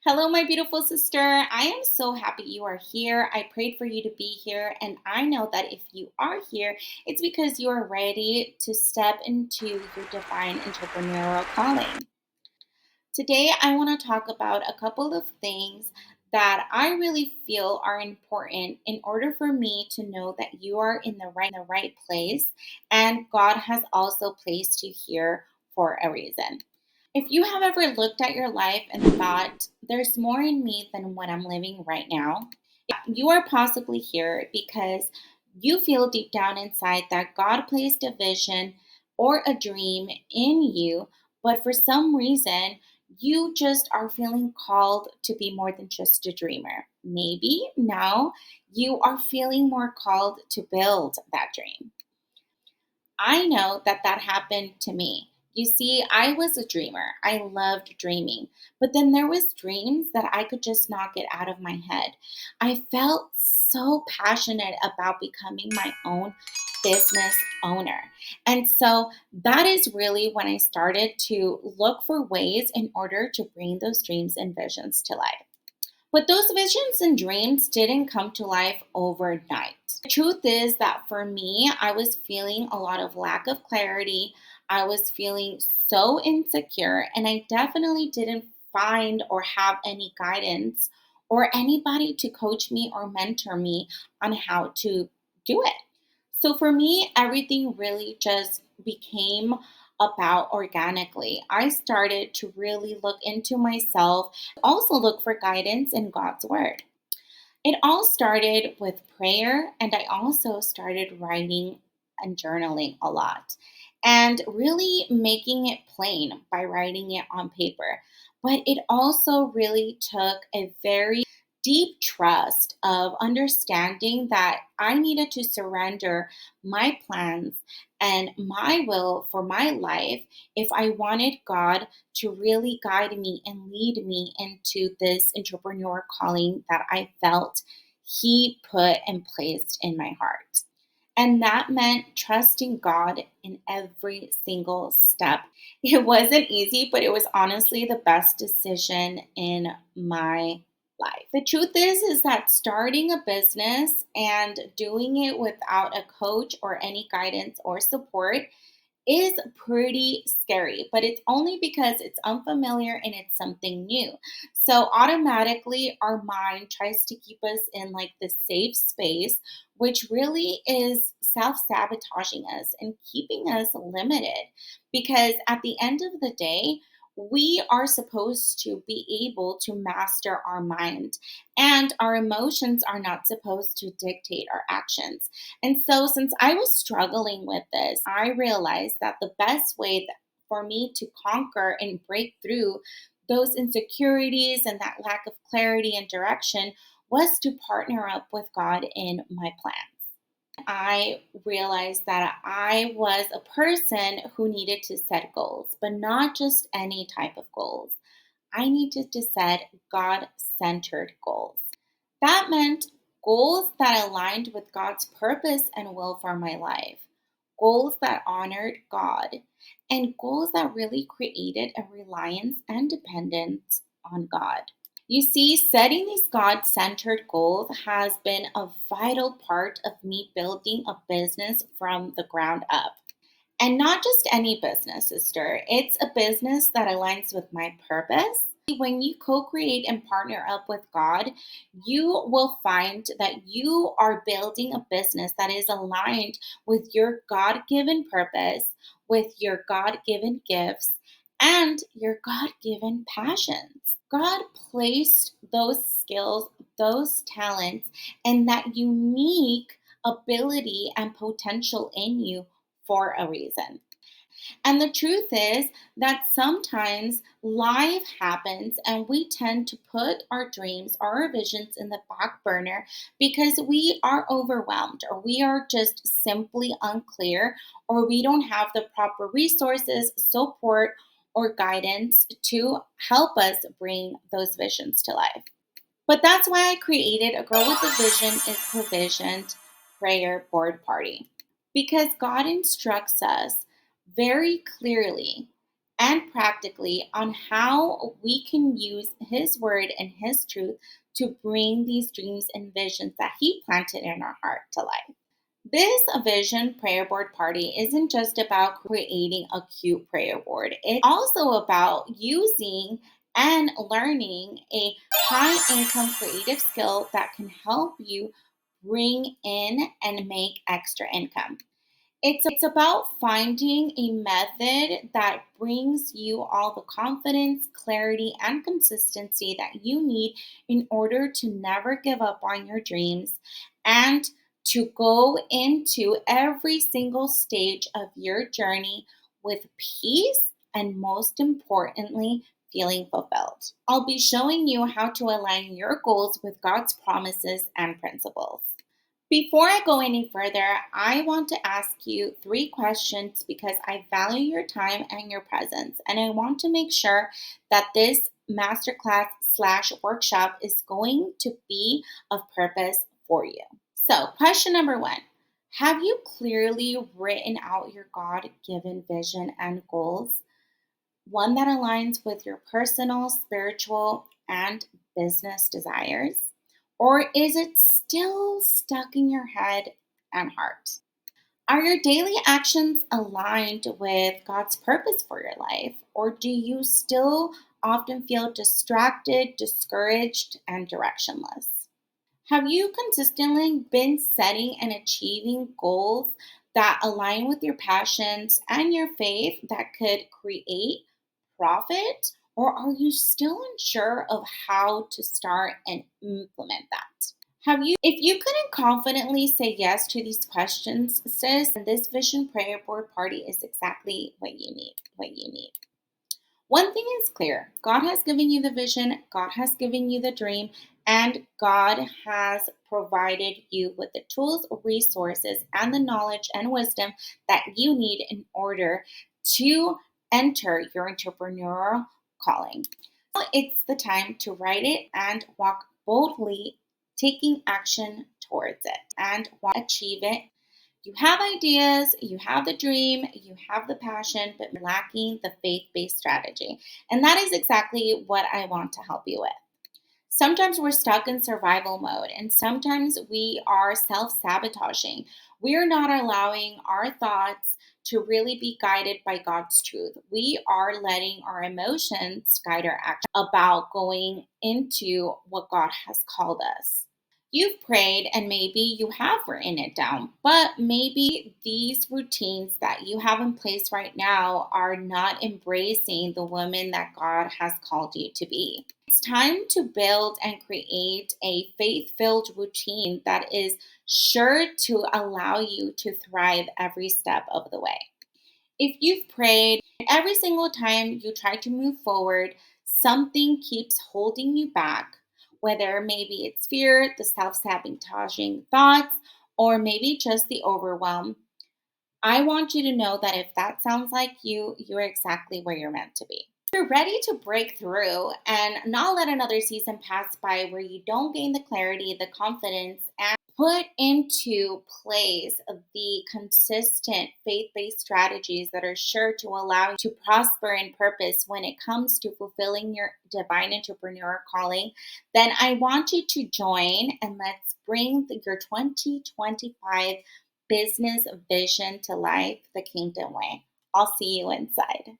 Hello, my beautiful sister. I am so happy you are here. I prayed for you to be here, and I know that if you are here, it's because you are ready to step into your divine entrepreneurial calling. Today, I want to talk about a couple of things that I really feel are important in order for me to know that you are in the right place, and God has also placed you here for a reason. If you have ever looked at your life and thought, there's more in me than what I'm living right now, you are possibly here because you feel deep down inside that God placed a vision or a dream in you, but for some reason, you just are feeling called to be more than just a dreamer. Maybe now you are feeling more called to build that dream. I know that that happened to me. You see, I was a dreamer. I loved dreaming. But then there was dreams that I could just not get out of my head. I felt so passionate about becoming my own business owner. And so that is really when I started to look for ways in order to bring those dreams and visions to life. But those visions and dreams didn't come to life overnight. The truth is that for me, I was feeling a lot of lack of clarity. I was feeling so insecure, and I definitely didn't find or have any guidance or anybody to coach me or mentor me on how to do it. So for me, everything really just became about organically. I started to really look into myself, also look for guidance in God's word. It all started with prayer, and I also started writing and journaling a lot and really making it plain by writing it on paper. But it also really took a very deep trust of understanding that I needed to surrender my plans and my will for my life if I wanted God to really guide me and lead me into this entrepreneur calling that I felt He put and placed in my heart. And that meant trusting God in every single step. It wasn't easy, but it was honestly the best decision in my life. The truth is that starting a business and doing it without a coach or any guidance or support is pretty scary, but it's only because it's unfamiliar and it's something new. So automatically our mind tries to keep us in like the safe space, which really is self-sabotaging us and keeping us limited because at the end of the day, we are supposed to be able to master our mind, and our emotions are not supposed to dictate our actions. And so, since I was struggling with this, I realized that the best way for me to conquer and break through those insecurities and that lack of clarity and direction was to partner up with God in my plan. I realized that I was a person who needed to set goals, but not just any type of goals. I needed to set God centered goals. That meant goals that aligned with God's purpose and will for my life, goals that honored God, and goals that really created a reliance and dependence on God. You see, setting these God centered goals has been a vital part of me building a business from the ground up. And not just any business, sister. It's a business that aligns with my purpose. When you co create and partner up with God, you will find that you are building a business that is aligned with your God given purpose, with your God given gifts, and your God given passions. God placed those skills, those talents, and that unique ability and potential in you for a reason. And the truth is that sometimes life happens and we tend to put our dreams or our visions in the back burner because we are overwhelmed or we are just simply unclear or we don't have the proper resources, support, or guidance to help us bring those visions to life. But that's why I created a Girl with a Vision is Provisioned prayer board party. Because God instructs us very clearly and practically on how we can use His Word and His truth to bring these dreams and visions that He planted in our heart to life. This vision prayer board party isn't just about creating a cute prayer board. It's also about using and learning a high income creative skill that can help you bring in and make extra income. It's about finding a method that brings you all the confidence, clarity, and consistency that you need in order to never give up on your dreams and to go into every single stage of your journey with peace and, most importantly, feeling fulfilled. I'll be showing you how to align your goals with God's promises and principles. Before I go any further, I want to ask you three questions because I value your time and your presence, and I want to make sure that this masterclass slash workshop is going to be of purpose for you. So, question number one. Have you clearly written out your God given vision and goals? One that aligns with your personal, spiritual, and business desires? Or is it still stuck in your head and heart? Are your daily actions aligned with God's purpose for your life? Or do you still often feel distracted, discouraged, and directionless? Have you consistently been setting and achieving goals that align with your passions and your faith that could create profit? Or are you still unsure of how to start and implement that? If you couldn't confidently say yes to these questions, sis, then this vision prayer board party is exactly what you need. One thing is clear: God has given you the vision, God has given you the dream, and God has provided you with the tools, resources, and the knowledge and wisdom that you need in order to enter your entrepreneurial calling. So it's the time to write it and walk boldly, taking action towards it and achieve it. You have ideas, you have the dream, you have the passion, but you're lacking the faith based strategy. And that is exactly what I want to help you with. Sometimes we're stuck in survival mode, and sometimes we are self sabotaging. We're not allowing our thoughts to really be guided by God's truth. We are letting our emotions guide our action about going into what God has called us. You've prayed and maybe you have written it down, but maybe these routines that you have in place right now are not embracing the woman that God has called you to be. It's time to build and create a faith filled routine that is sure to allow you to thrive every step of the way. If you've prayed every single time you try to move forward, something keeps holding you back, whether maybe it's fear, the self sabotaging thoughts, or maybe just the overwhelm. I want you to know that if that sounds like you, you're exactly where you're meant to be. You're ready to break through and not let another season pass by where you don't gain the clarity, the confidence, and put into place the consistent faith based strategies that are sure to allow you to prosper in purpose when it comes to fulfilling your divine entrepreneur calling, then I want you to join and let's bring your 2025 business vision to life the kingdom way. I'll see you inside.